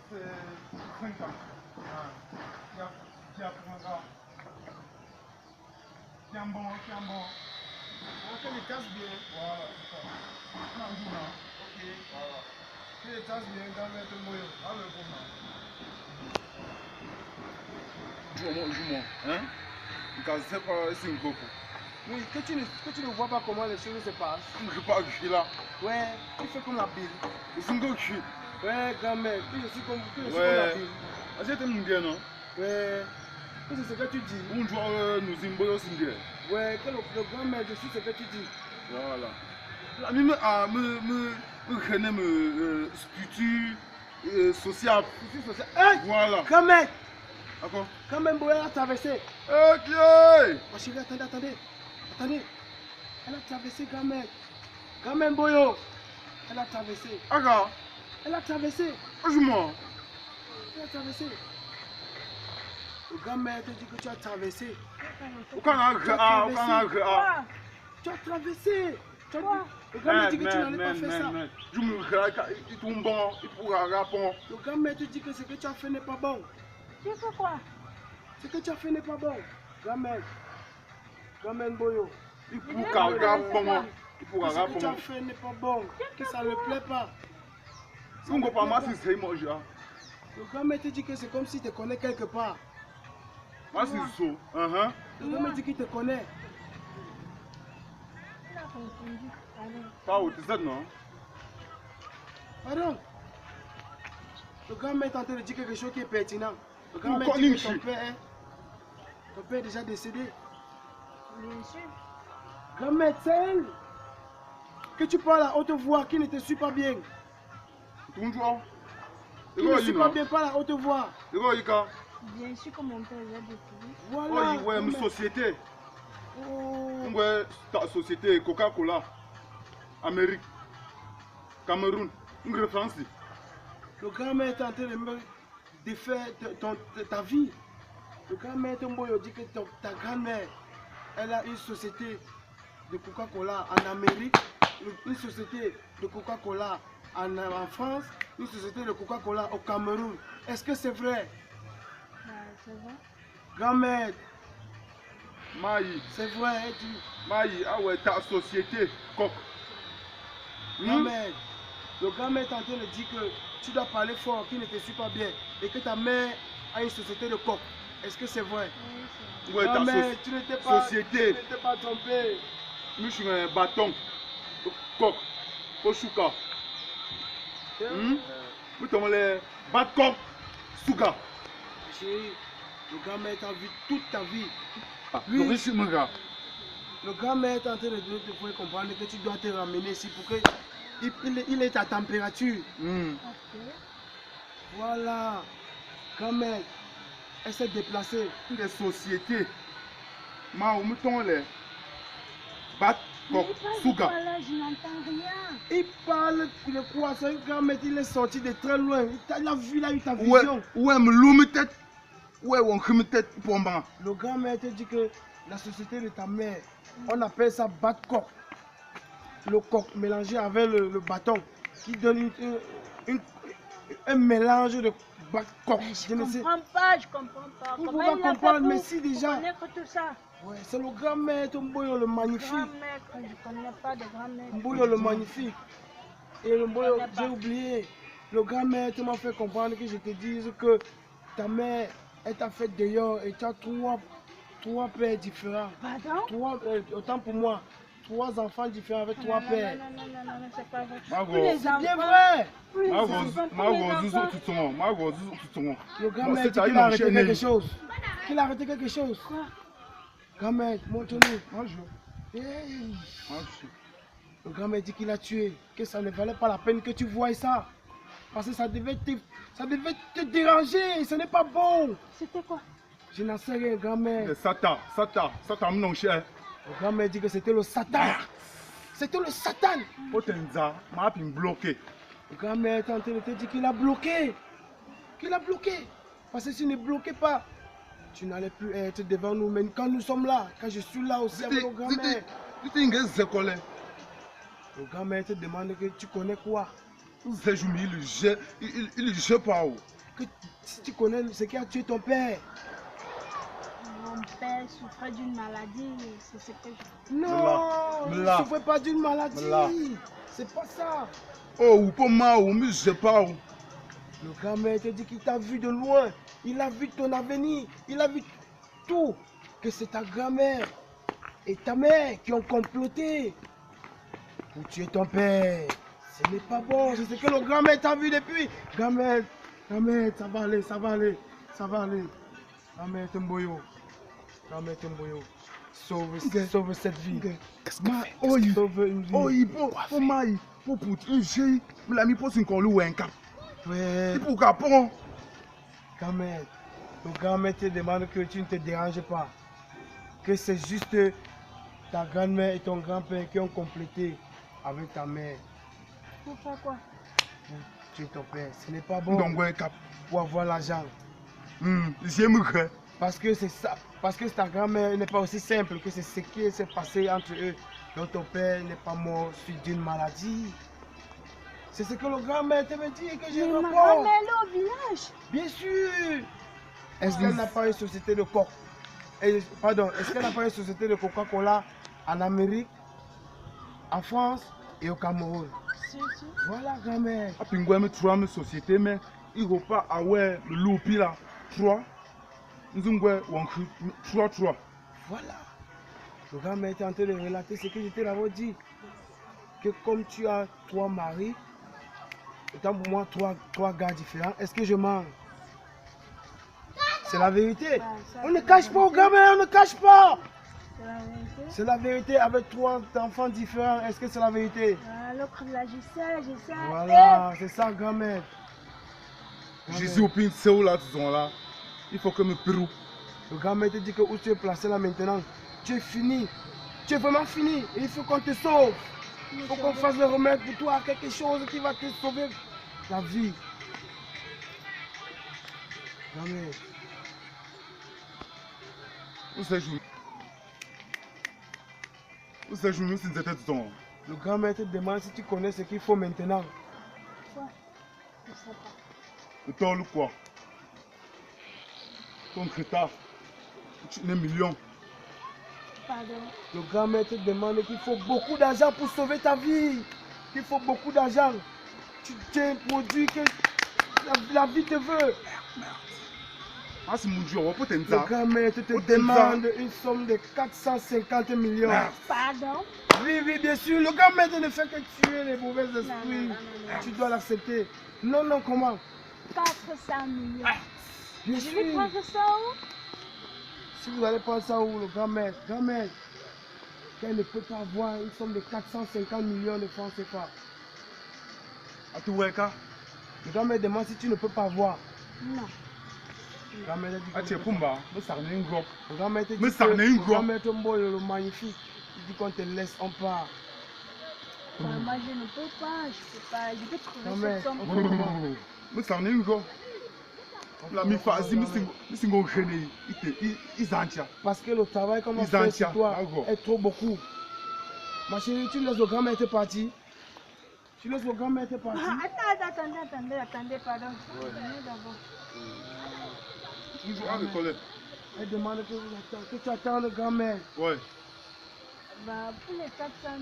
c'est 5 ans. Qui a pris un gars. Tiens bon. On fait les tasses bien. Voilà, c'est ça. Ok. Voilà. Fais les tasses bien, grand-mère, tout le monde. Ah, le bon, Joue-moi, hein? Parce que c'est pas si un coco. Oui, que tu ne vois pas comment les choses se passent. Je parle de là. Ouais, tu fais comme la bille. C'est un coco. Ouais, grand-mère, que je suis comme la Ouais. bille. Assiette mon bien, non? Ouais, que c'est ce que tu dis. On doit nous imboyer aussi bien. Ouais, que le grand-mère, je suis ce que tu dis. Voilà. La mime a me connaît me structure sociale. Je suis social. Hey! Voilà. Grand-mère! D'accord. Quand même, Boya a traversé. Ok. Ma chérie, attendez. Elle a traversé, grand-mère. Grand-mère Boyo. Elle a traversé. Aga. Elle a traversé. Joue-moi. Elle a traversé. Le grand-mère te dit que tu as traversé. Au Canada. Tu as traversé. Le grand-mère dit que tu n'allais pas faire ça. Je me regarde, il tombe bon, il pourra répondre. Le grand-mère te dit que ce que tu as fait n'est pas bon. Tu fais quoi? Ce que tu as fait n'est pas bon. Grand-mère. Grand-mère Boyo. Il pourra répondre. Il pourra Ce que tu as répondre. fait n'est pas bon. Que ça ne plaît pas. Si on ne peut pas masser, c'est moi. Le grand-mère te dit que c'est comme si tu te connais quelque part. Moi, c'est ça. Le grand-mère dit qu'il te connaît. Il a confondu. Allez. Pas au TZ, non? Pardon. Le grand-mère est en train de dire quelque chose qui est pertinent. Le grand-mère Pourquoi dit que Nimchi? ton père est déjà décédé. Bien sûr. Grand-mère, c'est elle que tu parles à haute voix, qui ne te suit pas bien. Toujours. Qui ne suit pas bien, parle à haute voix. Bien sûr que mon père est décédé. Voilà. Oh, ouais, une grand-mère. société. Oh. Ouais, ta société Coca-Cola. Amérique. Cameroun. Une référence. Le grand-mère est en train de me défaire ta vie. Le grand-mère dit que ta grand-mère, elle a une société de Coca-Cola en Amérique, une société de Coca-Cola en France, une société de Coca-Cola au Cameroun. Est-ce que c'est vrai? Bah, c'est vrai. Grand-mère, Maï. c'est vrai, elle dit. Maï, ah ouais, ta société Coq. Grand-mère, le grand-mère est en train de dire que tu dois parler fort, qui ne te suit pas bien, et que ta mère a une société de coq. Est-ce que c'est vrai? Oui, c'est Ouais, ta Grand-mère, tu n'étais pas, société. tu n'étais pas trompé. Je suis un bâton. Coq. Oshuka. Vous t'avez les bâtons. Souga. Chérie, le grand-mère t'a vu toute ta vie. Oui. Le grand-mère est en train de te faire comprendre que tu dois te ramener ici pour que il est à température. ok. Voilà. Grand-mère, elle s'est déplacée. Des sociétés. Ma où mettons les bâtons. Mais il parle de Souga. quoi là? Je n'entends rien. Il parle de quoi? C'est un grand-mère, il est sorti de très loin. Il a vu, il a eu ta Ouais, vision. ouais, me loue tête. Ouais, on crée tête pour moi. Le grand-mère te dit que la société de ta mère, on appelle ça bat-coq. Le coq mélangé avec le bâton qui donne un mélange de bat-coq. Je ne comprends pas. Vous Comment pouvez il a comprendre, fait mais pour si déjà. connaître tout ça? Ouais, c'est le grand-mère Mboyo le magnifique. Grand-mère, je ne connais pas de grand-mère. Mboyo le magnifique. Et le Mboyo, Je connais pas. j'ai oublié. Le grand-mère m'a fait comprendre que je te dise que ta mère, elle t'a fait dehors et tu as trois pères différents. Pardon? Autant pour moi, 3 enfants différents avec 3 pères. Non, c'est pas vrai. Ma Tous les grosse. enfants. C'est bien vrai. Oui, Ma ce grosse. sont tous Ma les grosse. enfants. Tout le monde. Ma grosse. Tout le monde. Le grand-mère Moi, dit c'est qu'il a arrêté enchaîné. quelque chose. Qu'il a arrêté quelque chose. Quoi? Grand-mère, montre-nous. Moi, je. Hey. Moi, je. Le grand-mère dit qu'il a tué, que ça ne valait pas la peine que tu voies ça. Parce que ça devait te déranger, ce n'est pas bon. C'était quoi? Je n'en sais rien, grand-mère. Satan, mon cher. Le grand-mère dit que c'était le Satan. C'était le Satan. Potenza, m'a bloqué. Le grand-mère est en train de te dire qu'il a bloqué. Qu'il a bloqué. Parce que s'il ne bloquait pas, tu n'allais plus être devant nous. Mais quand nous sommes là, quand je suis là aussi avec le grand-mère, le grand-mère te demande que tu connais quoi. Il ne jette pas. que si tu connais ce qui a tué ton père. Mon père souffrait d'une maladie, c'est ce que je... Non, il Mla. ne souffrait pas d'une Mla. maladie. C'est pas ça. Oh, ou pas mal, ou mais je sais pas. Le grand-mère te dit qu'il t'a vu de loin. Il a vu ton avenir. Il a vu tout. Que c'est ta grand-mère et ta mère qui ont comploté pour tuer ton père. Ce n'est pas bon. C'est ce que le grand-mère t'a vu depuis. Grand-mère, ça va aller, ça va aller, ça va aller. Grand-mère Temboyo. Grand-mère Temboyo. Sauve cette vie. Ma, oh, il Sauve une vie. oh, il pour mal, pour une fille, l'ami pour une colou ou un cap. Ouais. Il pour capon. Grand-mère, le grand-mère te demande que tu ne te déranges pas. Que c'est juste ta grand-mère et ton grand-père qui ont complété avec ta mère Pour faire quoi? pour tuer ton père. Ce n'est pas bon Donc, ouais, cap. pour avoir l'argent. J'aime que. Parce que c'est ça. Parce que ta grand-mère n'est pas aussi simple que c'est ce qui s'est passé entre eux. Donc ton père n'est pas mort suite d'une maladie. C'est ce que le grand-mère te me dit que j'ai Mais ma rapport. grand-mère elle est au village. Bien sûr. Est-ce qu'elle n'a pas une société de coke? Pardon, est-ce qu'elle n'a pas une société de Coca-Cola en Amérique, en France et au Cameroun? Si. Voilà, grand-mère. A pingouin me trois société, mais il ne faut pas avoir le loupi là. 3. Nous avons 3. Voilà. Le grand-mère était en train de relater ce que j'étais là-bas dit. Que comme tu as 3 maris, autant pour moi 3 gars différents, est-ce que je mens? C'est la vérité. Ça, On ne cache pas au grand-mère, on ne cache pas. C'est la vérité. C'est la vérité avec 3 enfants différents. Est-ce que c'est la vérité? L'autre là, je sais. Voilà, c'est ça, grand-mère. Jésus au pin, c'est où là, tout là. Il faut que me pérou. Le grand-mère te dit que où tu es placé là maintenant, tu es fini. Tu es vraiment fini. Et il faut qu'on te sauve. Il faut qu'on fasse le remède pour toi, quelque chose qui va te sauver la vie. Grand-mère, Où c'est joué? Où c'est joué, c'est une tête ton. le grand-mère te demande si tu connais ce qu'il faut maintenant. Je sais pas. Le temps, le quoi? Ton crétard. Tu es un million. Pardon. Le grand-mère te demande qu'il faut beaucoup d'argent pour sauver ta vie. Qu'il faut beaucoup d'argent. Tu es un produit que la vie te veut. Ah, c'est mon Dieu, on va pas t'aider Le ça. grand-mère te Au demande une somme de 450 millions. Merde. Pardon. Oui, bien sûr. Le grand-mère ne fait que tuer les mauvais esprits. Non. Tu dois l'accepter. Non, comment? 400 millions. Bien Je vais sûr. prendre ça où? Si vous allez prendre ça où, le grand-mère, qu'elle ne peut pas avoir une somme de 450 millions de francs CFA. À tout ouais, ka. Le grand-mère demande si tu ne peux pas voir. Non. Le grand-mère dit Ah, tu es Pumba. Me sarner un gros. le grand-mère te dit Mais que ça n'est une le grosse. grand-mère Tombo est le magnifique. Il dit qu'on te laisse, on part. Moi, je ne peux pas. Je peux trouver Non, mais- cette somme. Me sarner un gros. La mi fa, si me singo gêné. Ils en tient. Parce que le travail qu'on va Ils faire en sur tiennent, toi d'accord. est trop beaucoup. Ma chérie, tu laisses le grand-mère te partir. Tu laisses le grand-mère te partir. Attendez, pardon. Venez d'abord. Toujours avec collègue. Elle demande que tu attends le grand-mère. Ouais. Bah, pour les 400 000,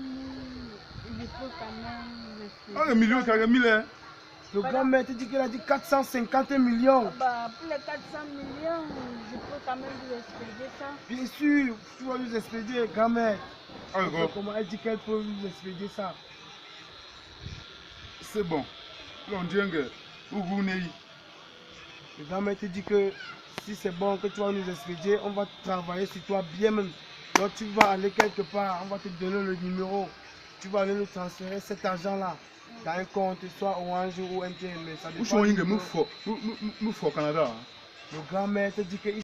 il faut quand même... Ah, le million, tu as mis là. Le grand-mère te dit qu'elle a dit 450 millions. Bah, pour les 400 millions, je peux quand même vous expliquer ça. Bien sûr, tu vas nous expédier, grand-mère. Ah, gros. Comment elle dit qu'elle peut nous expédier ça? C'est bon. Là, on dit que vous venez. Le grand-mère te dit que si c'est bon que tu vas nous expédier, on va travailler sur toi bien même. Donc tu vas aller quelque part, on va te donner le numéro. Tu vas aller nous transférer cet argent-là dans un compte, soit Orange ou MTN. Mais ça Où dépend sont du les numéro. me faut Canada. Le grand-mère te dit que